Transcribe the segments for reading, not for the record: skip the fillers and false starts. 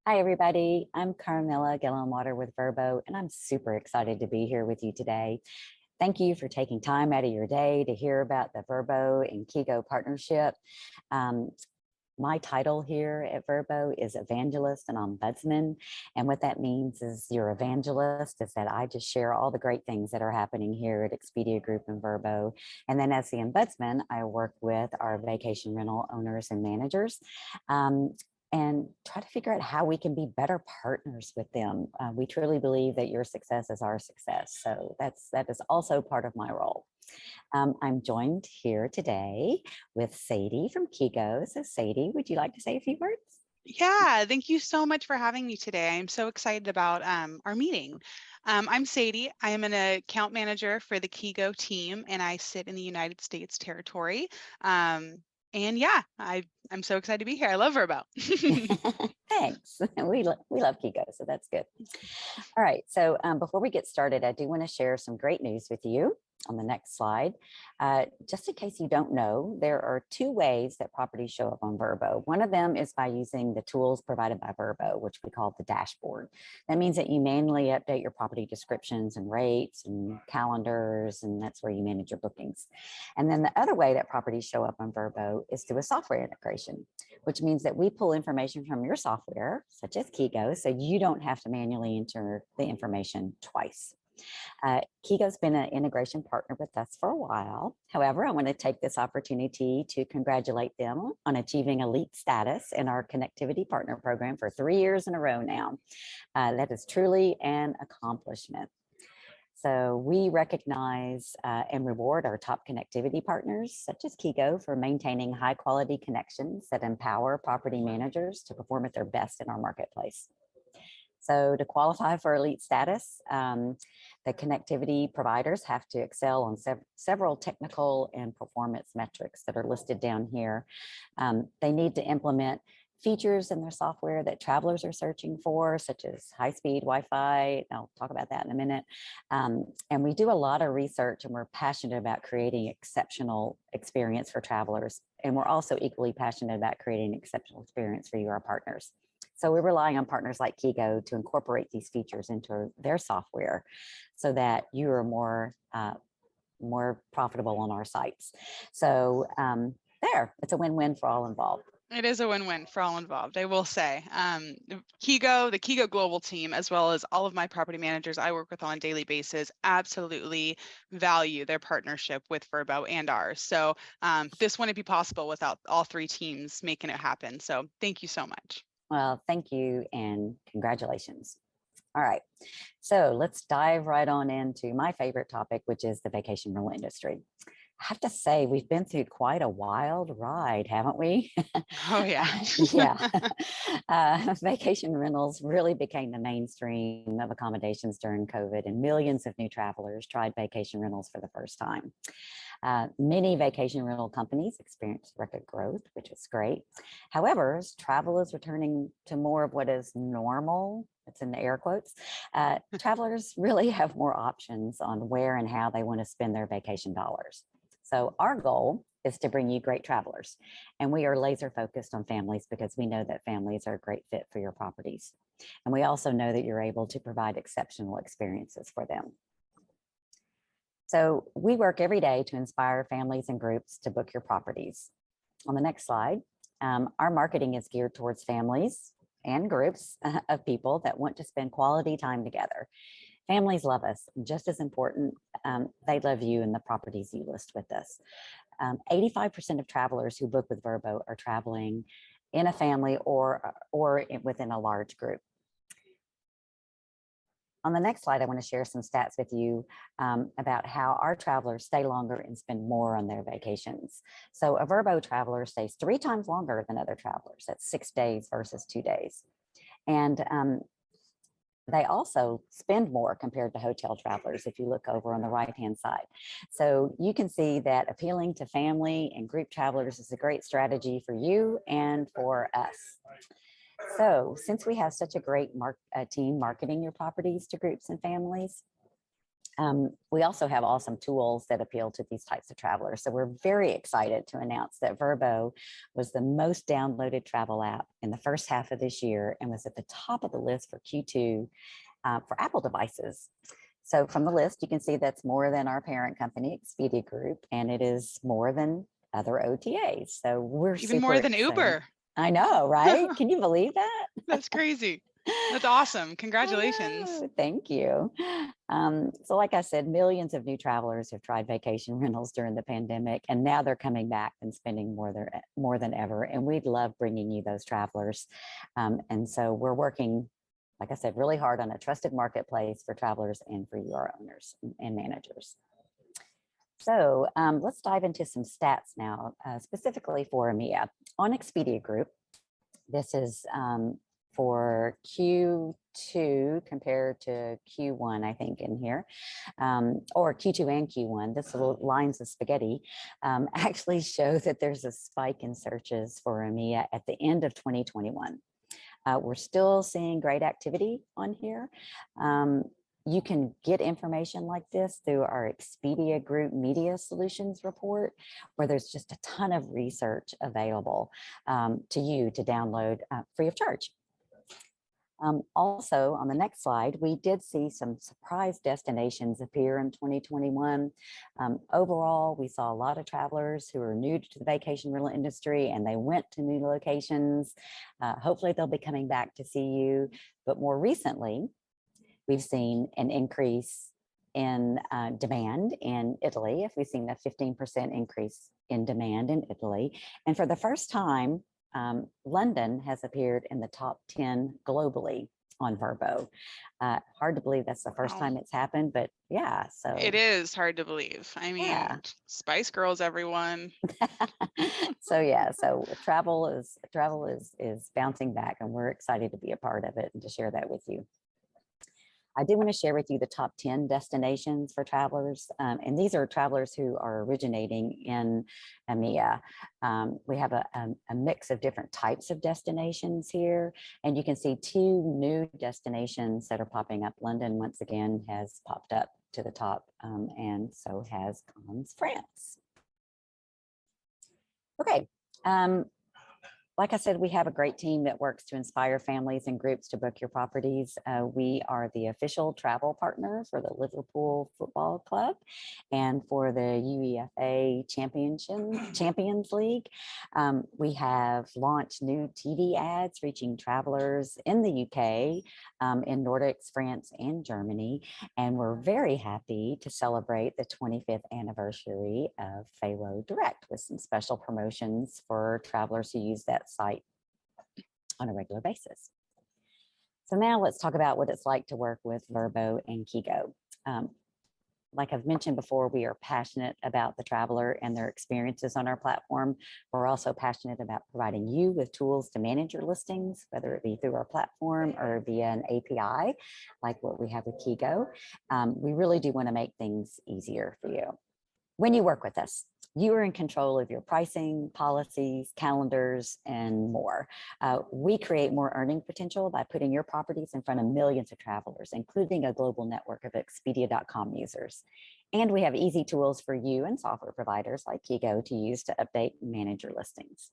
Hi, everybody. I'm Carmilla Gillenwater with Vrbo, and I'm super excited to be here with you today. Thank you for taking time out of your day to hear about the Vrbo and Kigo partnership. Um, my title here at Vrbo is Evangelist and Ombudsman. And what that means is your evangelist is that I just share all the great things that are happening here at Expedia Group and Vrbo. And then as the Ombudsman, I work with our vacation rental owners and managers. And try to figure out how we can be better partners with them. We truly believe that your success is our success. So that is also part of my role. I'm joined here today with Sadie from Kigo. So Sadie, would you like to say a few words? Yeah, thank you so much for having me today. I'm so excited about our meeting. I'm Sadie. I am an account manager for the Kigo team, and I sit in the United States territory. And yeah, I'm so excited to be here. I love Verbo. Thanks. We love Kigo, so that's good. All right. So before we get started, I do want to share some great news with you on the next slide. Just in case you don't know, there are two ways that properties show up on Vrbo. One of them is by using the tools provided by Vrbo, which we call the dashboard. That means that you manually update your property descriptions and rates and calendars, and that's where you manage your bookings. And then the other way that properties show up on Vrbo is through a software integration, which means that we pull information from your software, such as Kigo, so you don't have to manually enter the information twice. Kigo's been an integration partner with us for a while. However, I want to take this opportunity to congratulate them on achieving elite status in our connectivity partner program for 3 years in a row now. That is truly an accomplishment. So we recognize and reward our top connectivity partners, such as Kigo, for maintaining high quality connections that empower property managers to perform at their best in our marketplace. So to qualify for elite status, the connectivity providers have to excel on several technical and performance metrics that are listed down here. They need to implement features in their software that travelers are searching for, such as high-speed Wi-Fi. I'll talk about that in a minute. And we do a lot of research, and we're passionate about creating exceptional experience for travelers. And we're also equally passionate about creating exceptional experience for you, our partners. So we're relying on partners like Kigo to incorporate these features into their software so that you are more profitable on our sites. So it's a win-win for all involved. It is a win-win for all involved, I will say. Kigo, the Kigo global team, as well as all of my property managers I work with on a daily basis, absolutely value their partnership with Vrbo and ours. So this wouldn't be possible without all three teams making it happen. So thank you so much. Well, thank you and congratulations. All right, so let's dive right on into my favorite topic, which is the vacation rental industry. I have to say, we've been through quite a wild ride, haven't we? Oh, yeah. Yeah. Vacation rentals really became the mainstream of accommodations during COVID, and millions of new travelers tried vacation rentals for the first time. Many vacation rental companies experienced record growth, which is great. However, as travel is returning to more of what is normal, it's in the air quotes, travelers really have more options on where and how they want to spend their vacation dollars. So our goal is to bring you great travelers. And we are laser focused on families because we know that families are a great fit for your properties. And we also know that you're able to provide exceptional experiences for them. So we work every day to inspire families and groups to book your properties. On the next slide, our marketing is geared towards families and groups of people that want to spend quality time together. Families love us. Just as important, they love you and the properties you list with us. 85% of travelers who book with Vrbo are traveling in a family or within a large group. On the next slide, I want to share some stats with you about how our travelers stay longer and spend more on their vacations. So a Vrbo traveler stays 3 times longer than other travelers. That's 6 days versus 2 days. And they also spend more compared to hotel travelers if you look over on the right-hand side. So you can see that appealing to family and group travelers is a great strategy for you and for us. So since we have such a great team marketing your properties to groups and families, We also have awesome tools that appeal to these types of travelers. So we're very excited to announce that Vrbo was the most downloaded travel app in the first half of this year and was at the top of the list for Q2 for Apple devices. So from the list, you can see that's more than our parent company, Expedia Group, and it is more than other OTAs. So we're Even super more than excited. Uber. I know, right? Can you believe that? That's crazy. That's awesome. I Congratulations. know. Thank you. So like I said, millions of new travelers have tried vacation rentals during the pandemic, and now they're coming back and spending more than ever. And we'd love bringing you those travelers. And so we're working, like I said, really hard on a trusted marketplace for travelers and for you, our owners and managers. So let's dive into some stats now, specifically for EMEA. On Expedia Group, this is for Q2 compared to Q1, I think in here, or Q2 and Q1, this little lines of spaghetti actually show that there's a spike in searches for EMEA at the end of 2021. We're still seeing great activity on here. You can get information like this through our Expedia Group Media Solutions report, where there's just a ton of research available to you to download free of charge. Also, on the next slide, we did see some surprise destinations appear in 2021. Overall, we saw a lot of travelers who are new to the vacation rental industry and they went to new locations. Hopefully, they'll be coming back to see you. But more recently, we've seen an increase in demand in Italy. If we've seen a 15% increase in demand in Italy. And for the first time, London has appeared in the top 10 globally on Vrbo. Hard to believe that's the first time it's happened, but yeah. So it is hard to believe. I mean, yeah. Spice Girls, everyone. So yeah, so travel is bouncing back, and we're excited to be a part of it and to share that with you. I do want to share with you the top 10 destinations for travelers. And these are travelers who are originating in EMEA. We have a mix of different types of destinations here. And you can see two new destinations that are popping up. London, once again, has popped up to the top, and so has Cannes, France. Okay. Like I said, we have a great team that works to inspire families and groups to book your properties. We are the official travel partner for the Liverpool Football Club and for the UEFA Champions League. We have launched new TV ads reaching travelers in the UK, in Nordics, France, and Germany. And we're very happy to celebrate the 25th anniversary of Pharaoh Direct with some special promotions for travelers who use that site on a regular basis. So now let's talk about what it's like to work with Vrbo and Kigo. Like I've mentioned before, we are passionate about the traveler and their experiences on our platform. We're also passionate about providing you with tools to manage your listings, whether it be through our platform or via an API, like what we have with Kigo. We really do want to make things easier for you. When you work with us, you are in control of your pricing, policies, calendars, and more. We create more earning potential by putting your properties in front of millions of travelers, including a global network of Expedia.com users. And we have easy tools for you and software providers like Kigo to use to update and manage your listings.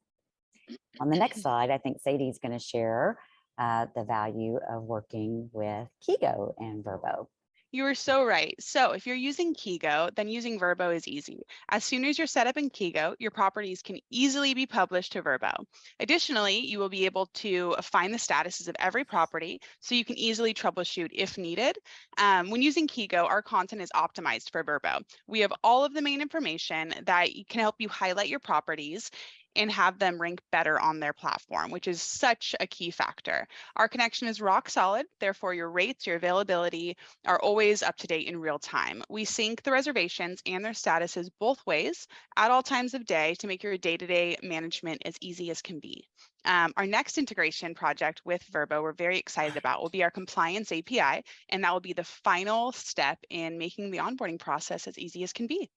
On the next slide, I think Sadie's going to share the value of working with Kigo and Vrbo. You are so right. So if you're using Kigo, then using Vrbo is easy. As soon as you're set up in Kigo, your properties can easily be published to Vrbo. Additionally, you will be able to find the statuses of every property so you can easily troubleshoot if needed. When using Kigo, our content is optimized for Vrbo. We have all of the main information that can help you highlight your properties and have them rank better on their platform, which is such a key factor. Our connection is rock solid, therefore your rates, your availability are always up to date in real time. We sync the reservations and their statuses both ways at all times of day to make your day-to-day management as easy as can be. Our next integration project with Vrbo we're very excited about will be our compliance API, and that will be the final step in making the onboarding process as easy as can be.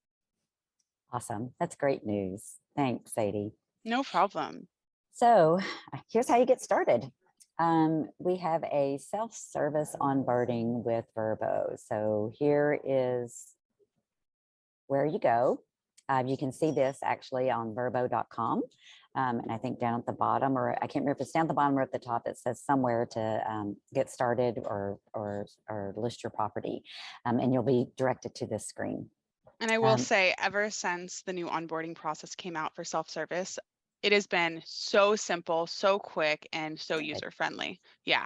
Awesome. That's great news. Thanks, Sadie. No problem. So here's how you get started. We have a self-service onboarding with Vrbo. So here is where you go. You can see this actually on vrbo.com. And I think down at the bottom, or I can't remember if it's down at the bottom or at the top, it says somewhere to get started or list your property. And you'll be directed to this screen. And I will say, ever since the new onboarding process came out for self-service, it has been so simple, so quick, and so user-friendly. Yeah.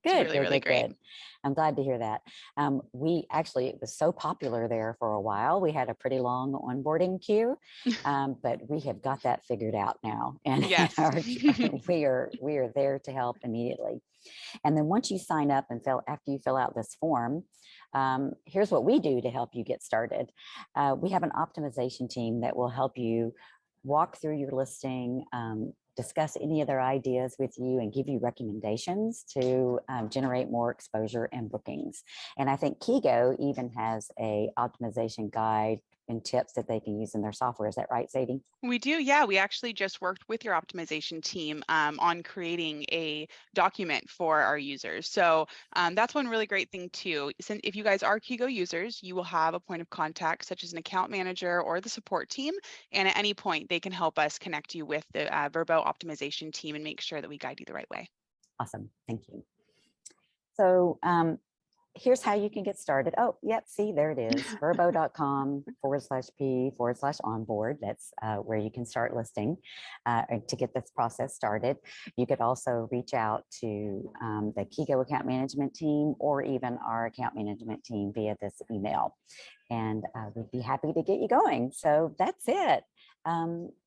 It's Good, really, really great. good. I'm glad to hear that. It was so popular there for a while. We had a pretty long onboarding queue, but we have got that figured out now, and Yes. we are there to help immediately. And then once you sign up and after you fill out this form, here's what we do to help you get started. We have an optimization team that will help you walk through your listing, discuss any of their ideas with you, and give you recommendations to generate more exposure and bookings. And I think Kigo even has a optimization guide and tips that they can use in their software. Is that right, Sadie? We do, yeah. We actually just worked with your optimization team on creating a document for our users. So that's one really great thing too. Since if you guys are Kigo users, you will have a point of contact, such as an account manager or the support team. And at any point, they can help us connect you with the Vrbo optimization team and make sure that we guide you the right way. Awesome, thank you. So here's how you can get started. Oh, yep. See, there it is. Vrbo.com/p/onboard. That's where you can start listing to get this process started. You could also reach out to the Kigo account management team or even our account management team via this email. And we'd be happy to get you going. So that's it.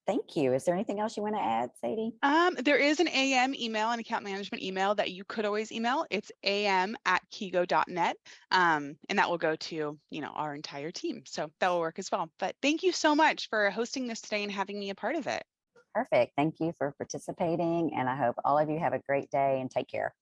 Thank you. Is there anything else you want to add, Sadie? There is an AM email, an account management email that you could always email. It's am@kigo.net. And that will go to, our entire team. So that will work as well. But thank you so much for hosting this today and having me a part of it. Perfect. Thank you for participating. And I hope all of you have a great day and take care.